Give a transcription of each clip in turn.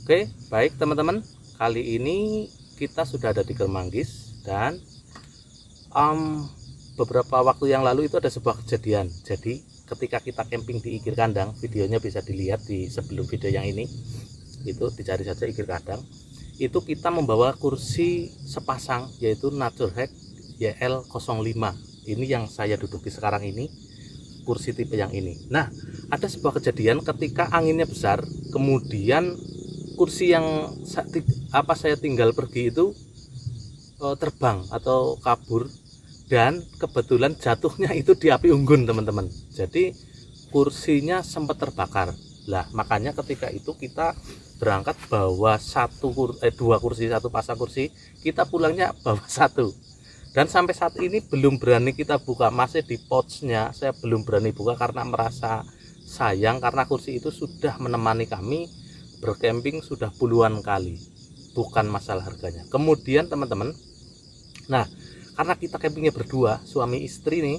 Oke, baik teman-teman, kali ini kita sudah ada di Germanggis dan beberapa waktu yang lalu itu ada sebuah kejadian. Jadi ketika kita camping di Ikir Kandang, videonya bisa dilihat di sebelum video yang ini, itu dicari saja Ikir Kandang. Itu kita membawa kursi sepasang, yaitu Naturhack YL05. Ini yang saya duduki sekarang ini, kursi tipe yang ini. Nah, ada sebuah kejadian ketika anginnya besar, kemudian kursi yang saya tinggal pergi itu terbang atau kabur, dan kebetulan jatuhnya itu di api unggun teman-teman. Jadi kursinya sempat terbakar. Lah makanya ketika itu kita berangkat bawa dua kursi, satu pasang kursi, kita pulangnya bawa satu. Dan sampai saat ini belum berani kita buka, masih di pouchnya. Saya belum berani buka karena merasa sayang, karena kursi itu sudah menemani kami bercamping sudah puluhan kali, bukan masalah harganya. Kemudian teman-teman, nah karena kita campingnya berdua, suami istri nih,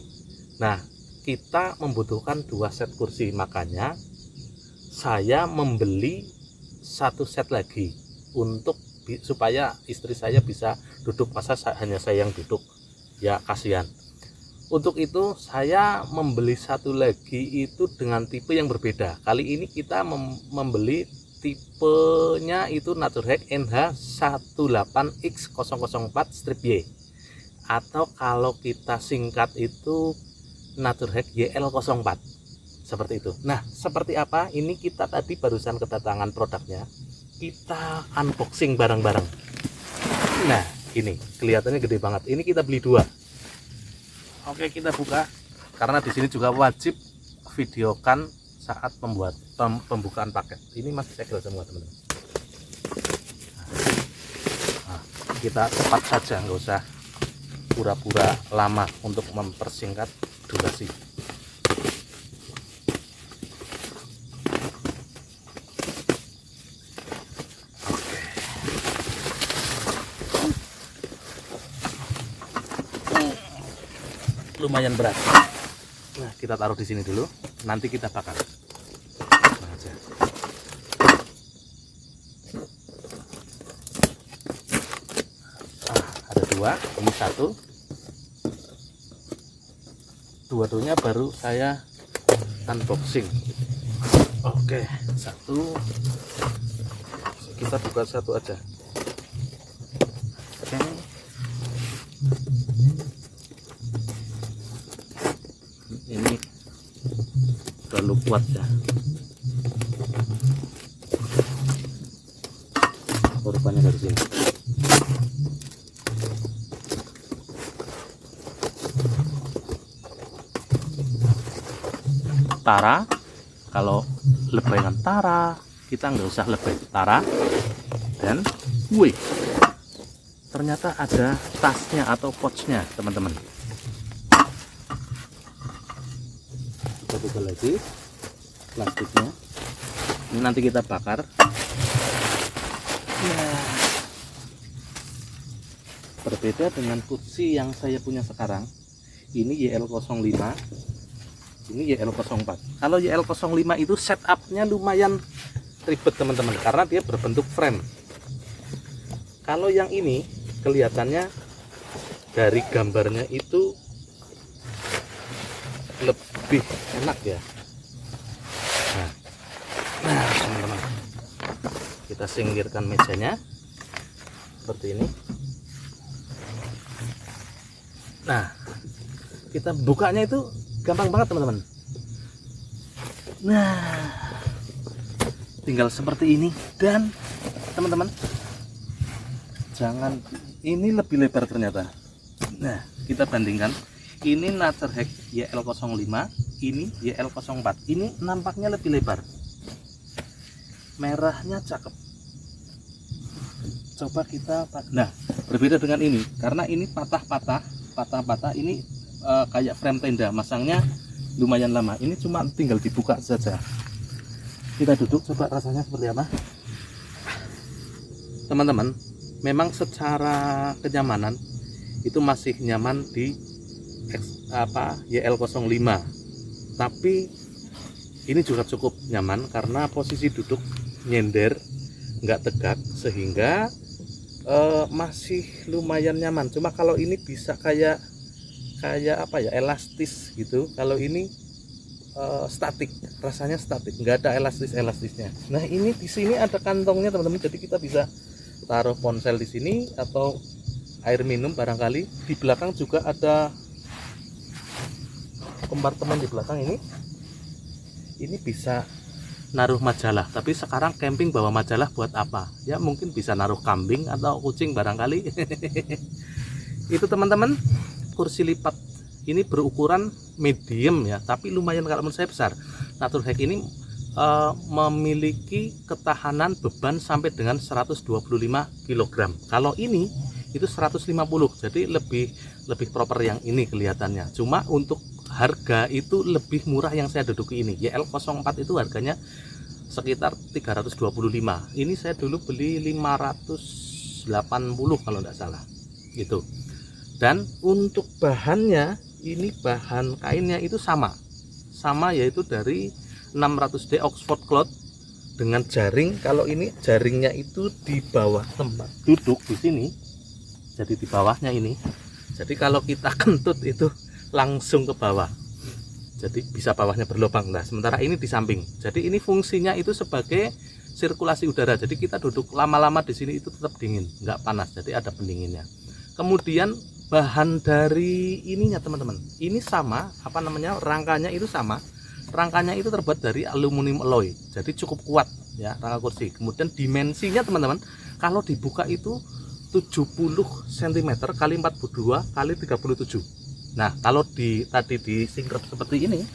nah kita membutuhkan 2 set kursi, makanya saya membeli 1 set lagi untuk supaya istri saya bisa duduk, masa hanya saya yang duduk, ya kasihan. Untuk itu saya membeli 1 lagi itu dengan tipe yang berbeda. Kali ini kita membeli tipenya itu Naturhack NH18X004-Y, atau kalau kita singkat itu Naturhack YL04, seperti itu. Nah, seperti apa? Ini kita tadi barusan kedatangan produknya, kita unboxing bareng-bareng. Nah, ini kelihatannya gede banget. Ini kita beli 2. Oke, kita buka karena di sini juga wajib videokan saat pembukaan paket. Ini masih segel semua teman-teman. Nah, kita cepat saja, nggak usah pura-pura lama untuk mempersingkat durasi. Oke. Lumayan berat. Nah, kita taruh di sini dulu, nanti kita bakar. Ada 2, ini 1. Dua-duanya baru saya unboxing. Oke, 1. Kita buka 1 aja. Oke. Ini terlalu kuat ya. Korbannya dari sini. Tara, kalau lebayan Tara, kita nggak usah lebay Tara. Dan wih, ternyata ada tasnya atau pouchnya teman-teman. Kita buka lagi plastiknya. Ini nanti kita bakar. Ya, berbeda dengan kursi yang saya punya sekarang. Ini YL05, ini YL04. Kalau YL05 itu setupnya lumayan ribet teman-teman, karena dia berbentuk frame. Kalau yang ini kelihatannya dari gambarnya itu lebih enak ya. Nah teman-teman, kita singkirkan mejanya seperti ini. Nah, kita bukanya itu gampang banget teman-teman. Nah, tinggal seperti ini. Dan teman-teman, jangan, ini lebih lebar ternyata. Nah, kita bandingkan. Ini Naturhack YL05, ini YL04. Ini nampaknya lebih lebar. Merahnya cakep. Coba kita, nah berbeda dengan ini, karena ini patah-patah. Ini kayak frame tenda, masangnya lumayan lama. Ini cuma tinggal dibuka saja. Kita duduk, coba rasanya seperti apa. Teman-teman, memang secara kenyamanan itu masih nyaman di YL05, tapi ini juga cukup nyaman karena posisi duduk nyender nggak tegak, sehingga masih lumayan nyaman. Cuma kalau ini bisa kayak apa ya, elastis gitu. Kalau ini statik, rasanya statik, nggak ada elastisnya. Nah ini di sini ada kantongnya teman-teman, jadi kita bisa taruh ponsel di sini atau air minum barangkali. Di belakang juga ada kompartemen di belakang ini bisa naruh majalah. Tapi sekarang camping bawa majalah buat apa ya, mungkin bisa naruh kambing atau kucing barangkali. Itu teman-teman, kursi lipat ini berukuran medium ya, tapi lumayan kalau menurut saya besar. Naturhack ini memiliki ketahanan beban sampai dengan 125 kg. Kalau ini itu 150, jadi lebih proper yang ini kelihatannya. Cuma untuk harga itu lebih murah yang saya duduki ini. YL04 itu harganya sekitar 325. Ini saya dulu beli 580 kalau tidak salah gitu. Dan untuk bahannya, ini bahan kainnya itu sama yaitu dari 600D Oxford Cloth dengan jaring. Kalau ini jaringnya itu di bawah tempat duduk di sini, jadi di bawahnya ini. Jadi kalau kita kentut itu langsung ke bawah, jadi bisa bawahnya berlubang. Nah sementara ini di samping, jadi ini fungsinya itu sebagai sirkulasi udara. Jadi kita duduk lama-lama di sini itu tetap dingin, nggak panas, jadi ada pendinginnya. Kemudian bahan dari ininya teman-teman, ini sama, apa namanya, rangkanya itu sama. Rangkanya itu terbuat dari aluminium alloy, jadi cukup kuat ya rangka kursi. Kemudian dimensinya teman-teman, kalau dibuka itu 70 cm kali 42 kali 37. Nah kalau tadi disingkrep seperti ini,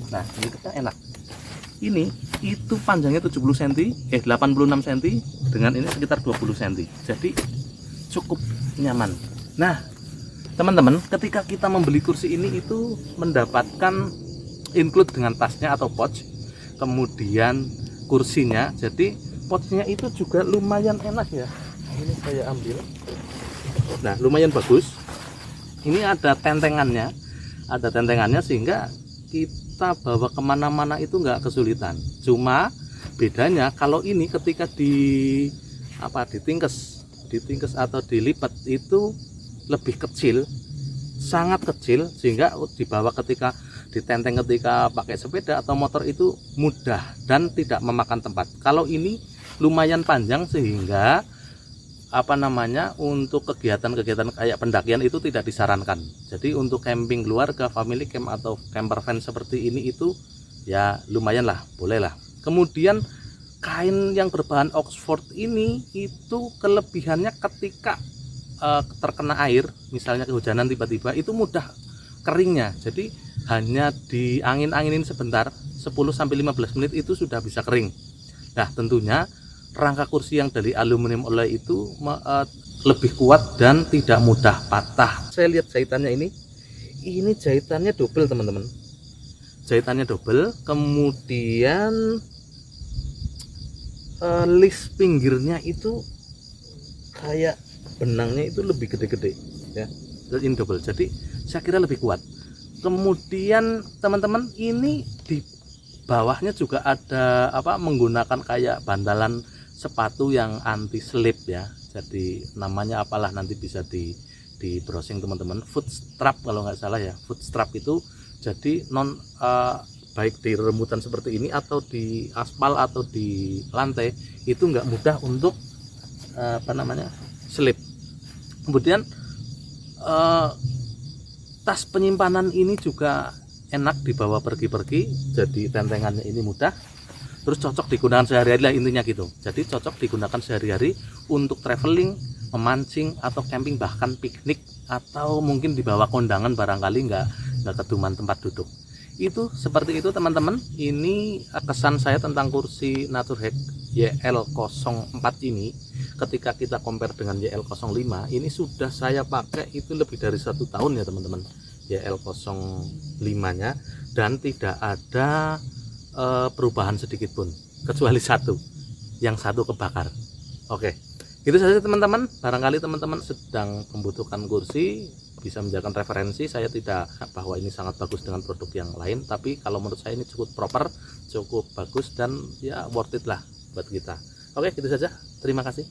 nah ini kita enak. Ini itu panjangnya 70 cm, 86 cm, dengan ini sekitar 20 cm. Jadi cukup nyaman. Nah teman-teman, ketika kita membeli kursi ini itu mendapatkan include dengan tasnya atau pouch, kemudian kursinya. Jadi pouchnya itu juga lumayan enak ya. Ini saya ambil. Nah lumayan bagus. Ini ada tentengannya, sehingga kita bawa kemana-mana itu nggak kesulitan. Cuma bedanya kalau ini ketika ditingkes atau dilipat itu lebih kecil, sangat kecil, sehingga dibawa ketika ditenteng ketika pakai sepeda atau motor itu mudah dan tidak memakan tempat. Kalau ini lumayan panjang, sehingga untuk kegiatan-kegiatan kayak pendakian itu tidak disarankan. Jadi untuk camping keluarga, family camp atau camper van seperti ini itu ya lumayan lah, boleh lah. Kemudian kain yang berbahan Oxford ini itu kelebihannya ketika terkena air, misalnya kehujanan tiba-tiba, itu mudah keringnya. Jadi hanya diangin-anginin sebentar, 10-15 menit itu sudah bisa kering. Nah tentunya rangka kursi yang dari aluminium alloy itu lebih kuat dan tidak mudah patah. Saya lihat jahitannya ini jahitannya double teman-teman, jahitannya double. Kemudian list pinggirnya itu kayak benangnya itu lebih gede-gede ya, ini double, jadi saya kira lebih kuat. Kemudian teman-teman, ini di bawahnya juga ada menggunakan kayak bantalan sepatu yang anti slip ya. Jadi namanya apalah, nanti bisa di browsing teman-teman. Foot strap kalau nggak salah ya. Foot strap itu jadi baik di remutan seperti ini atau di aspal atau di lantai itu nggak mudah untuk slip. Kemudian tas penyimpanan ini juga enak dibawa pergi-pergi, jadi tentengannya ini mudah. Terus cocok digunakan sehari-hari lah intinya gitu. Jadi cocok digunakan sehari-hari untuk traveling, memancing atau camping, bahkan piknik, atau mungkin dibawa kondangan barangkali nggak keduman tempat duduk. Itu seperti itu teman-teman. Ini kesan saya tentang kursi Naturhack YL04 ini. Ketika kita compare dengan YL05, ini sudah saya pakai itu lebih dari 1 tahun ya teman-teman, YL05 nya, dan tidak ada perubahan sedikit pun, kecuali yang satu kebakar. Oke, itu saja teman-teman. Barangkali teman-teman sedang membutuhkan kursi, bisa menjadikan referensi. Saya tidak bahwa ini sangat bagus dengan produk yang lain, tapi kalau menurut saya ini cukup proper, cukup bagus, dan ya worth it lah buat kita. Oke, gitu saja. Terima kasih.